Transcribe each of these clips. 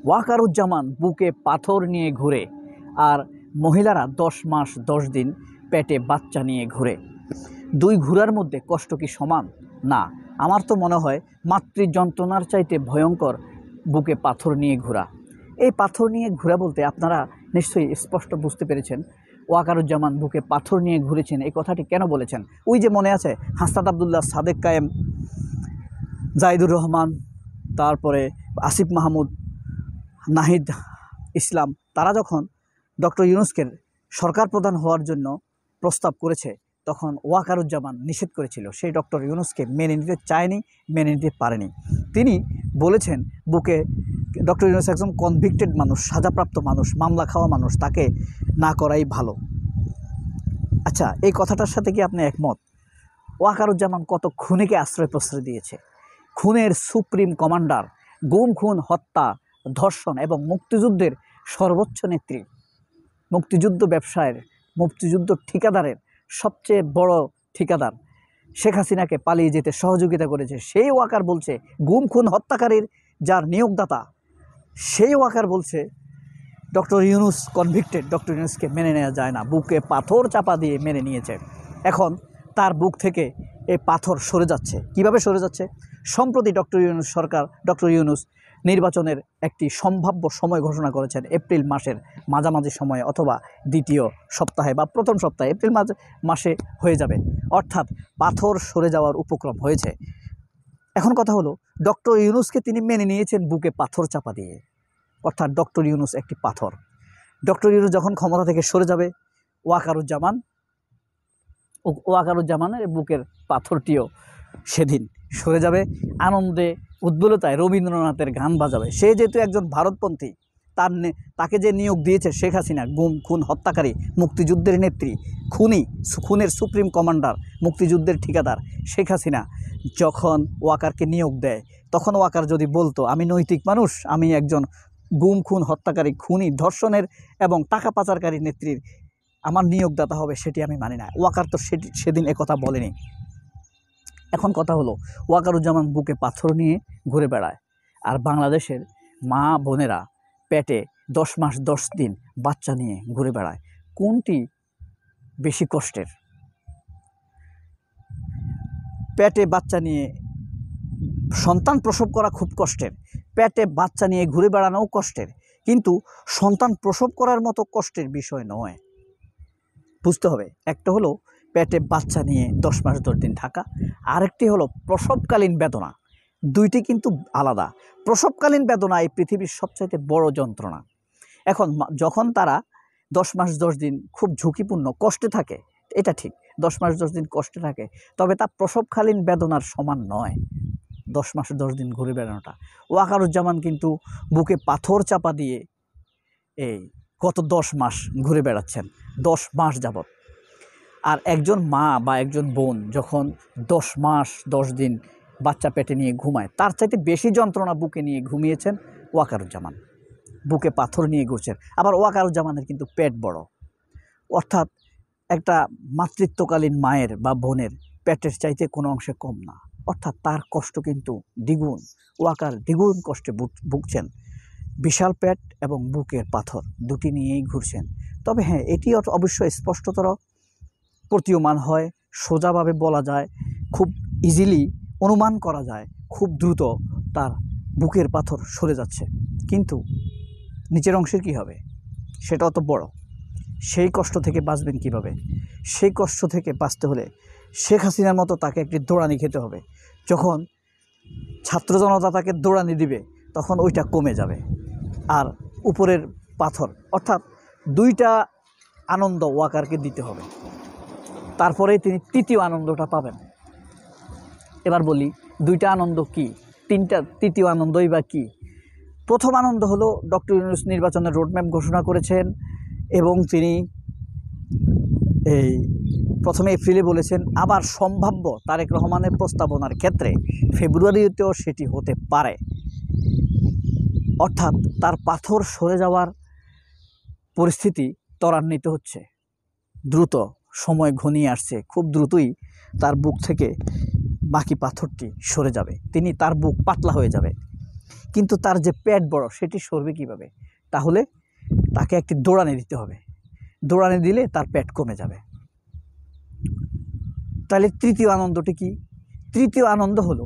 ওয়াকারুজ্জামান বুকে পাথর নিয়ে ঘুরে, আর মহিলারা 10 মাস 10 দিন পেটে বাচ্চা নিয়ে ঘুরে। দুই ঘোরার মধ্যে কষ্ট কি সমান? না, আমার তো মনে হয় মাতৃ যন্ত্রণার চাইতে ভয়ঙ্কর বুকে পাথর নিয়ে ঘোরা। এই পাথর নিয়ে ঘোরা বলতে আপনারা নিশ্চয়ই স্পষ্ট বুঝতে পেরেছেন ওয়াকারুজ্জামান বুকে পাথর নিয়ে ঘুরেছেন এই কথাটি কেন বলেছেন। ওই যে মনে আছে হাসনাত আবদুল্লাহ, সাদেক কায়েম, জাহিদুর রহমান, তারপরে আসিফ মাহমুদ, নাহিদ ইসলাম, তারা যখন ডক্টর ইউনূসকে সরকার প্রধান হওয়ার জন্য প্রস্তাব করেছে তখন ওয়াকারুজ্জামান নিষেধ করেছিল। সেই ডক্টর ইউনূসকে মেনে নিতে চায়নি, মেনে নিতে পারেনি। তিনি বলেছেন বুকে ডক্টর ইউনূস একজন কনভিক্টেড মানুষ, সাজাপ্রাপ্ত মানুষ, মামলা খাওয়া মানুষ, তাকে না করাই ভালো। আচ্ছা, এই কথাটার সাথে কি আপনি একমত? ওয়াকারুজ্জামান কত খুনিকে আশ্রয় প্রশ্রয় দিয়েছে। খুনের সুপ্রিম কমান্ডার, গুম খুন হত্যা ধর্ষণ এবং মুক্তিযুদ্ধের সর্বোচ্চ নেত্রী, মুক্তিযুদ্ধ ব্যবসায়ের, মুক্তিযুদ্ধ ঠিকাদারের সবচেয়ে বড় ঠিকাদার শেখ হাসিনাকে পালিয়ে যেতে সহযোগিতা করেছে। সেই ওয়াকার বলছে, গুম খুন হত্যাকারীর যার নিয়োগদাতা সেই ওয়াকার বলছে ডক্টর ইউনূস কনভিক্টেড, ডক্টর ইউনূসকে মেনে নেওয়া যায় না। বুকে পাথর চাপা দিয়ে মেনে নিয়েছে। এখন তার বুক থেকে এই পাথর সরে যাচ্ছে। কিভাবে সরে যাচ্ছে? সম্প্রতি ডক্টর ইউনূস সরকার, ডক্টর ইউনূস নির্বাচনের একটি সম্ভাব্য সময় ঘোষণা করেছেন এপ্রিল মাসের মাঝামাঝি সময়ে অথবা দ্বিতীয় সপ্তাহে বা প্রথম সপ্তাহে, এপ্রিল মাসে হয়ে যাবে। অর্থাৎ পাথর সরে যাওয়ার উপক্রম হয়েছে। এখন কথা হলো, ডক্টর ইউনূসকে তিনি মেনে নিয়েছেন বুকে পাথর চাপা দিয়ে, অর্থাৎ ডক্টর ইউনূস একটি পাথর। ডক্টর ইউনূস যখন ক্ষমতা থেকে সরে যাবে, ওয়াকারুজ্জামানের বুকের পাথরটিও সেদিন সরে যাবে। আনন্দে উদ্বুলতায় রবীন্দ্রনাথের গান বাজাবে। সে যেহেতু একজন ভারতপন্থী, তাকে যে নিয়োগ দিয়েছে শেখ হাসিনা, গুম খুন হত্যাকারী, মুক্তিযুদ্ধের নেত্রী, খুনের সুপ্রিম কমান্ডার, মুক্তিযুদ্ধের ঠিকাদার শেখ হাসিনা যখন ওয়াকারকে নিয়োগ দেয়, তখন ওয়াকার যদি বলতো আমি নৈতিক মানুষ, আমি একজন গুম খুন হত্যাকারী, খুনি, ধর্ষণের এবং টাকা পাচারকারী নেত্রীর আমার নিয়োগদাতা হবে, সেটি আমি মানি না। ওয়াকার তো সেদিন একথা বলেনি। এখন কথা হলো, ওয়াকারুজ্জামান বুকে পাথর নিয়ে ঘুরে বেড়ায়, আর বাংলাদেশের মা বোনেরা পেটে 10 মাস 10 দিন বাচ্চা নিয়ে ঘুরে বেড়ায়। কোনটি বেশি কষ্টের? পেটে বাচ্চা নিয়ে সন্তান প্রসব করা খুব কষ্টের, পেটে বাচ্চা নিয়ে ঘুরে বেড়ানোও কষ্টের, কিন্তু সন্তান প্রসব করার মতো কষ্টের বিষয় নয়। বুঝতে হবে, একটা হলো পেটে বাচ্চা নিয়ে 10 মাস 10 দিন থাকা, আরেকটি হলো প্রসবকালীন বেদনা। দুইটি কিন্তু আলাদা। প্রসবকালীন বেদনা এই পৃথিবীর সবচাইতে বড় যন্ত্রণা। এখন যখন তারা 10 মাস 10 দিন খুব ঝুঁকিপূর্ণ কষ্টে থাকে, এটা ঠিক, 10 মাস 10 দিন কষ্টে থাকে, তবে তা প্রসবকালীন বেদনার সমান নয়। 10 মাস 10 দিন ঘুরে বেড়ানোটা। ওয়াকারুজ্জামান কিন্তু বুকে পাথর চাপা দিয়ে এই গত 10 মাস ঘুরে বেড়াচ্ছেন, 10 মাস যাবৎ। আর একজন মা বা একজন বোন যখন 10 মাস 10 দিন বাচ্চা পেটে নিয়ে ঘুমায়, তার চাইতে বেশি যন্ত্রণা বুকে নিয়ে ঘুমিয়েছেন ওয়াকারুজ্জামান। বুকে পাথর নিয়ে ঘুরছেন। আবার ওয়াকারুজ্জামানের কিন্তু পেট বড়, অর্থাৎ একটা মাতৃত্বকালীন মায়ের বা বোনের পেটের চাইতে কোনো অংশে কম না, অর্থাৎ তার কষ্ট কিন্তু দ্বিগুণ। ওয়াকার দ্বিগুণ কষ্টে ভুগছেন। বিশাল পেট এবং বুকের পাথর দুটি নিয়েই ঘুরছেন। তবে হ্যাঁ, এটি অবশ্যই স্পষ্টতর প্রতীয়মান হয়, সোজাভাবে বলা যায়, খুব ইজিলি অনুমান করা যায়, খুব দ্রুত তার বুকের পাথর সরে যাচ্ছে। কিন্তু নিচের অংশের কী হবে? সেটাও তো বড়। সেই কষ্ট থেকে বাঁচবেন কিভাবে? সেই কষ্ট থেকে বাঁচতে হলে শেখ হাসিনার মতো তাকে একটি দৌড়ানি খেতে হবে। যখন ছাত্র জনতা তাকে দৌড়ানি দিবে, তখন ওইটা কমে যাবে। আর উপরের পাথর, অর্থাৎ দুইটা আনন্দ ওয়াকারকে দিতে হবে, তারপরেই তিনি তৃতীয় আনন্দটা পাবেন। এবার বলি, দুইটা আনন্দ কি? তৃতীয় আনন্দই বা কি? প্রথম আনন্দ হলো ডক্টর ইউনূস নির্বাচনের রোডম্যাপ ঘোষণা করেছেন এবং তিনি এই প্রথমে এপ্রিলে বলেছেন, আবার সম্ভাব্য তারেক রহমানের প্রস্তাবনার ক্ষেত্রে ফেব্রুয়ারিতেও সেটি হতে পারে। অর্থাৎ তার পাথর সরে যাওয়ার পরিস্থিতি ত্বরান্বিত হচ্ছে, দ্রুত সময় ঘনিয়ে আসছে, খুব দ্রুতই তার বুক থেকে বাকি পাথরটি সরে যাবে, তার বুক পাতলা হয়ে যাবে। কিন্তু তার যে পেট বড় সেটি সরবে কিভাবে? তাহলে তাকে একটি দৌড়ানি দিতে হবে, দৌড়ানি দিলে তার পেট কমে যাবে। তাহলে তৃতীয় আনন্দটি কি? তৃতীয় আনন্দ হলো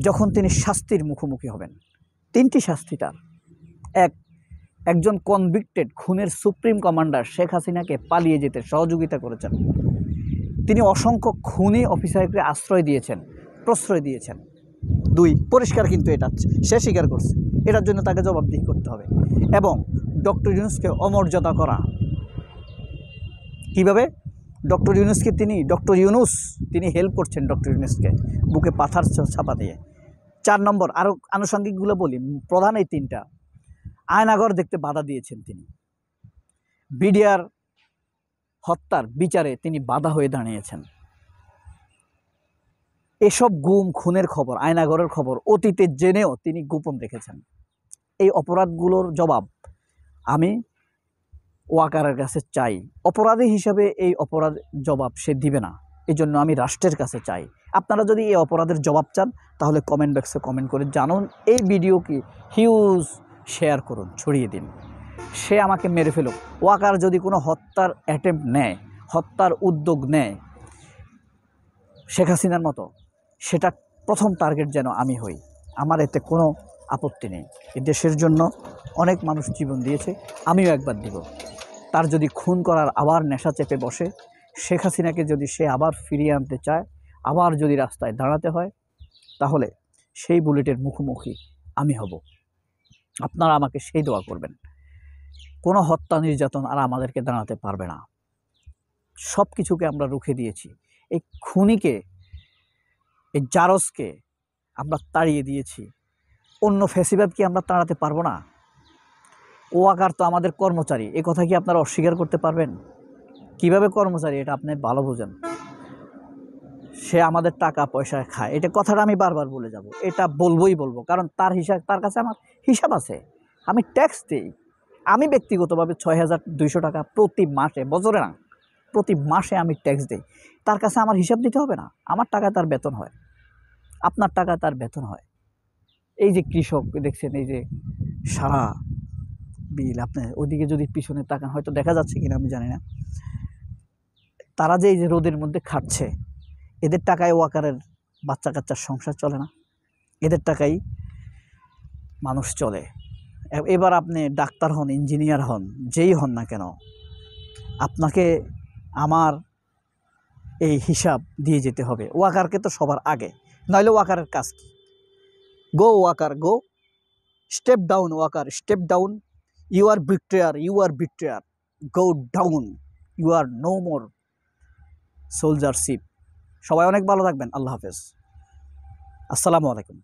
যখন তিনি শাস্তির মুখোমুখি হবেন। তিনটি শাস্তি তার। একজন কনভিক্টেড খুনের সুপ্রিম কমান্ডার শেখ হাসিনাকে পালিয়ে যেতে সহযোগিতা করেছেন, তিনি অসংখ্য খুনি অফিসারকে আশ্রয় দিয়েছেন, প্রশ্রয় দিয়েছেন। 2, পরিষ্কার কিন্তু এটা সে স্বীকার করছে, এটার জন্য তাকে জবাবদিহি করতে হবে। এবং ডক্টর ইউনূসকে অমর্যাদা করা। কিভাবে? ডক্টর ইউনূস তিনি হেল্প করছেন ডক্টর ইউনূসকে বুকে পাথর ছাপা দিয়ে। 4 নম্বর, আরও আনুষঙ্গিকগুলো বলি, প্রধান এই 3টা। আয়নাঘর দেখতে বাধা দিয়েছেন তিনি, বিডিআর হত্যার বিচারে তিনি বাধা হয়ে দাঁড়িয়েছেন। এসব গুম খুনের খবর, আয়নাঘরের খবর অতীতে জেনেও তিনি গোপন রেখেছেন। এই অপরাধগুলোর জবাব আমি ওয়াকারের কাছে চাই। অপরাধী হিসাবে এই অপরাধ জবাব সে দিবে না, এই জন্য আমি রাষ্ট্রের কাছে চাই। আপনারা যদি এই অপরাধের জবাব চান তাহলে কমেন্ট বক্সে কমেন্ট করে জানুন। এই ভিডিওকে হিউজ শেয়ার করুন, ছড়িয়ে দিন। সে আমাকে মেরে ফেলুক। ওয়াকার যদি কোনো হত্যার অ্যাটেম্প্ট নেয়, হত্যার উদ্যোগ নেয় শেখ হাসিনার মতো, সেটা প্রথম টার্গেট যেন আমি হই। আমার এতে কোনো আপত্তি নেই। এই দেশের জন্য অনেক মানুষ জীবন দিয়েছে, আমিও একবার দিব। তার যদি খুন করার আবার নেশা চেপে বসে, শেখ হাসিনাকে যদি সে আবার ফিরিয়ে আনতে চায়, আবার যদি রাস্তায় দাঁড়াতে হয়, তাহলে সেই বুলেটের মুখোমুখি আমি হব। আপনারা আমাকে সেই দোয়া করবেন। কোনো হত্যা নির্যাতন আর আমাদেরকে দাঁড়াতে পারবে না। সব কিছুকে আমরা রুখে দিয়েছি। এই খুনিকে, এই জারজকে আমরা তাড়িয়ে দিয়েছি। অন্য ফ্যাসিবাদকে আমরা তাড়াতে পারবো না। ওয়াকার তো আমাদের কর্মচারী, এ কথা কি আপনারা অস্বীকার করতে পারবেন? কিভাবে কর্মচারী এটা আপনি ভালো বোঝেন। সে আমাদের টাকা পয়সা খায়, এটা কথাটা আমি বারবার বলে যাব, এটা বলবো, কারণ তার কাছে আমার হিসাব আছে। আমি ট্যাক্স দিই। আমি ব্যক্তিগতভাবে ৬,২০০ টাকা প্রতি মাসে, বছরে না, প্রতি মাসে আমি ট্যাক্স দিই। তার কাছে আমার হিসাব দিতে হবে না? আমার টাকায় তার বেতন হয়, আপনার টাকায় তার বেতন হয়। এই যে কৃষক দেখছেন, এই যে সারা বিল, আপনি ওইদিকে যদি পিছনে তাকান হয়তো দেখা যাচ্ছে কিনা আমি জানি না, তারা যে এই যে রোদের মধ্যে খাটছে, এদের টাকায় ওয়াকারের বাচ্চা কাচ্চার সংসার চলে না, এদের টাকাই মানুষ চলে। এবার আপনি ডাক্তার হন, ইঞ্জিনিয়ার হন, যেই হন না কেন, আপনাকে আমার এই হিসাব দিয়ে যেতে হবে। ওয়াকারকে তো সবার আগে, নইলে ওয়াকারের কাজ কি? Go Walker go, step down Walker, step down. You are betrayer, go down, you are no more soldiership. সবাই অনেক ভালো থাকবেন। আল্লাহ হাফেজ, আসসালামু আলাইকুম।